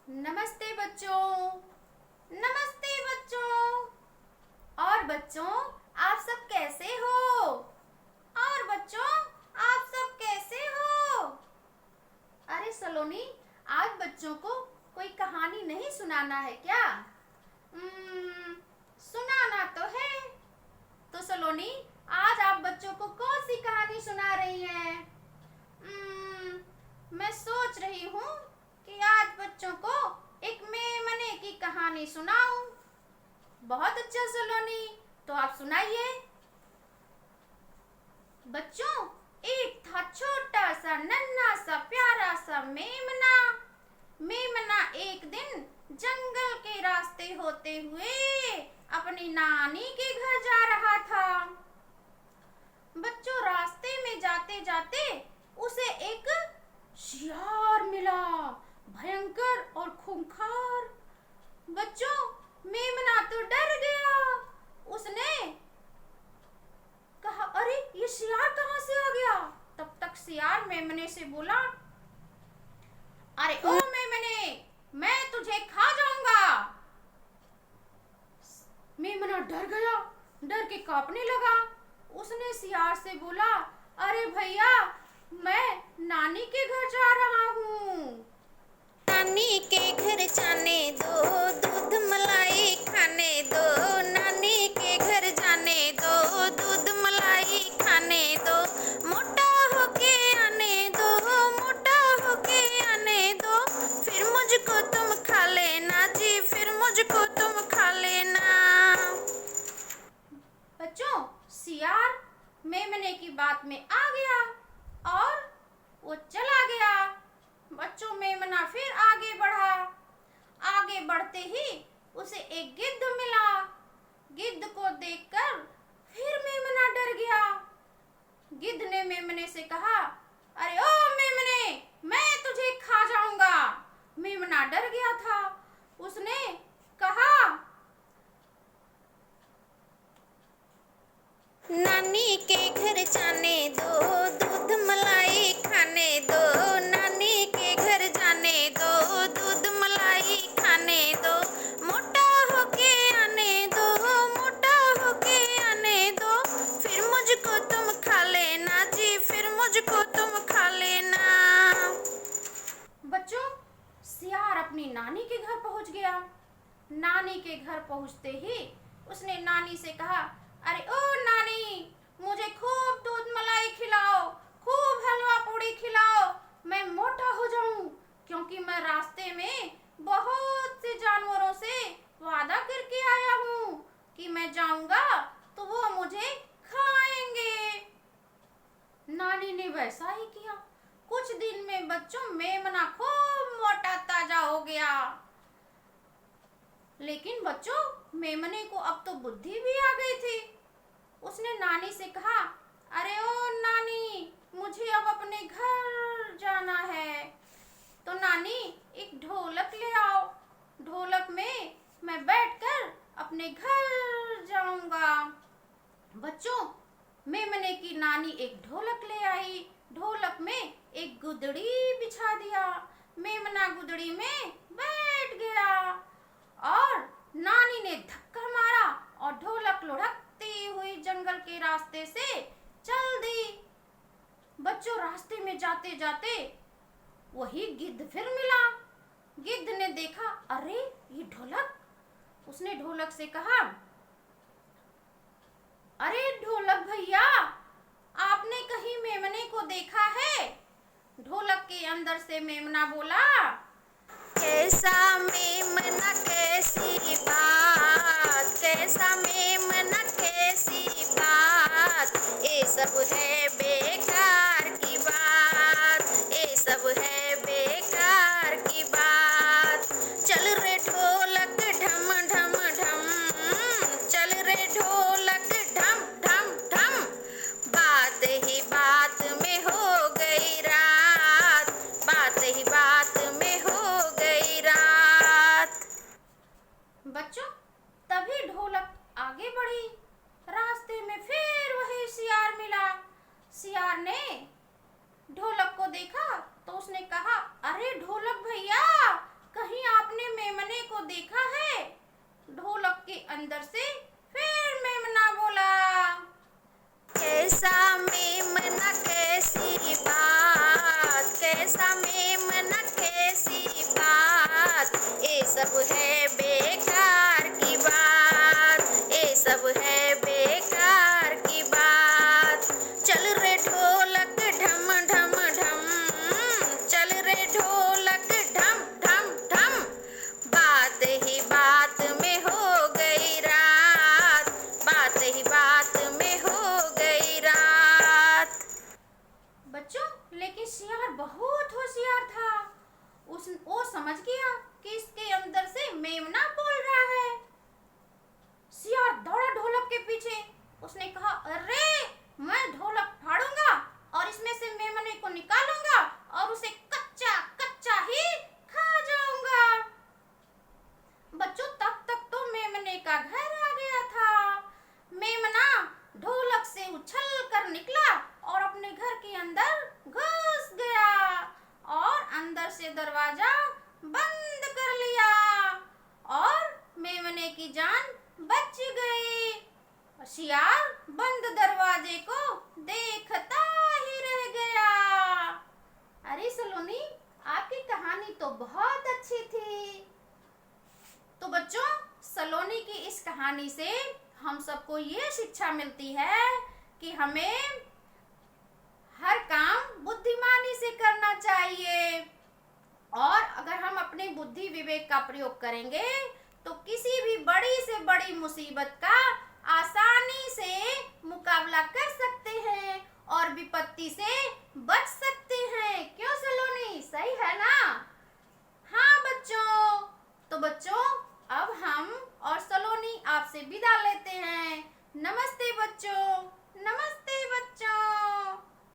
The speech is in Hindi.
नमस्ते बच्चों। नमस्ते बच्चों। और बच्चों, आप सब कैसे हो? और बच्चों, आप सब कैसे हो? अरे सलोनी, आज बच्चों को कोई कहानी नहीं सुनाना है क्या? सुनाना तो है। तो सलोनी, आज आप बच्चों को कौन सी कहानी सुना रही हैं? मैं सोच रही हूँ कि आज बच्चों को एक मेमने की कहानी सुनाऊं। बहुत अच्छा सलोनी, तो आप सुनाइए। बच्चों, एक था छोटा सा नन्हा सा प्यारा सा मेमना। मेमना एक दिन जंगल के रास्ते होते हुए अपनी नानी के घर जा रहा था। बच्चों, रास्ते में जाते जाते उसे एक शियार मिला, भयंकर और खूंखार। बच्चों, मेमना तो डर गया। उसने कहा, अरे ये शियार कहाँ से आ गया? तब तक शियार मेमने से बोला, अरे ओ मेमने, मैं तुझे खा जाऊंगा। मेमना डर गया, डर के कांपने लगा। उसने शियार से बोला, अरे भैया, मैं नानी के घर जा रहा हूँ। नानी के घर जाने दो, दूध मलाई खाने दो। नानी के घर जाने दो, दूध मलाई खाने दो। मोटा होके आने दो, मोटा होके आने दो। फिर मुझको तुम खा लेना जी, फिर मुझको तुम खा लेना। बच्चों, शियार मेमने की बात में आ गया और वो चला गया। बच्चों, मेमना फिर आगे बढ़ा। आगे बढ़ते ही उसे एक गिद्ध मिला। गिद्ध को देखकर फिर मेमना डर गया। गिद्ध ने मेमने से कहा, अरे ओ मेमने, मैं तुझे खा जाऊंगा। मेमना डर गया था। उसने कहा, नानी के घर जाने दो, दूध मलाई खाने दो। नानी के घर जाने दो, दूध मलाई खाने दो। मोटा होके आने दो, मोटा होके आने दो। फिर मुझको तुम खा लेना जी, फिर मुझको तुम खा लेना। बच्चों, शियार अपनी नानी के घर पहुंच गया। नानी के घर पहुंचते ही उसने नानी से कहा, अरे ओ नानी, मुझे खूब दूध मलाई खिलाओ, खूब हलवा पूड़ी खिलाओ, मैं मोटा हो जाऊं, क्योंकि मैं रास्ते में बहुत से जानवरों से वादा करके आया हूं कि मैं जाऊंगा तो वो मुझे खाएंगे। नानी ने वैसा ही किया। कुछ दिन में बच्चों, मेमना खूब मोटा ताजा हो गया। लेकिन बच्चों, मेमने को अब तो बुद्धि भी आ गई थी। उसने नानी से कहा, अरे ओ नानी, मुझे अब अपने घर जाना है, तो नानी एक ढोलक ले आओ। ढोलक में मैं बैठकर अपने घर जाऊंगा। बच्चों, मेमने की नानी एक ढोलक ले आई। ढोलक में एक गुदड़ी बिछा दिया। मेमना गुदड़ी में बैठ गया और नानी ने धक्का मारा और ढोलक लुढ़कती हुई जंगल के रास्ते से चल दी। बच्चों, रास्ते में जाते जाते वही गिद्ध फिर मिला। गिद्ध ने देखा, अरे ये ढोलक। उसने ढोलक से कहा, अरे ढोलक भैया, आपने कहीं मेमने को देखा है? ढोलक के अंदर से मेमना बोला, कैसा मेमना कैसी बात, कैसा मेमना कैसी बात। ये सब है बेकार की बात, ये सब है बेकार की बात। चल रे ढोलक ढम ढम ढम, चल रे ढोलक ढम ढम ढम। बात ही बात में हो गई रात, बात ही बात में हो गई रात। बच्चों, तभी ढोलक आगे बढ़ी। रास्ते में फिर वही शियार मिला। शियार ने ढोलक को देखा तो उसने कहा, अरे ढोलक भैया, कहीं सब है बेकार की बात, ये सब है बेकार की बात। चल रे ढोलक ढम ढम ढम, चल रे ढोलक ढम ढम ढम, बात ही बात में हो गई रात, बात ही बात में हो गई रात। बच्चों, लेकिन सियार बहुत होशियार था। वो समझ गया कि इसके अंदर से मेमना बोल रहा है। सियार दौड़ा ढोलक के पीछे। उसने कहा, अरे मैं ढोलक फाड़ूंगा और इसमें से मेमने को निकालूंगा और उसे कच्चा कच्चा ही खा जाऊंगा। बच्चों, तब तक तो मेमने का घर आ गया था। मेमना ढोलक से उछल कर निकला और अपने घर के अंदर घुस गया और अंदर से दरवाजा बंद कर लिया और मेमने की जान बच गई। सियार बंद दरवाजे को देखता ही रह गया। अरे सलोनी, आपकी कहानी तो बहुत अच्छी थी। तो बच्चों, सलोनी की इस कहानी से हम सबको ये शिक्षा मिलती है कि हमें हर काम बुद्धिमानी से करना चाहिए और अगर हम अपने बुद्धि विवेक का प्रयोग करेंगे तो किसी भी बड़ी से बड़ी मुसीबत का आसानी से मुकाबला कर सकते हैं और विपत्ति से बच सकते हैं। क्यों सलोनी, सही है ना? हाँ बच्चों, तो बच्चों अब हम और सलोनी आपसे विदा लेते हैं। नमस्ते बच्चों।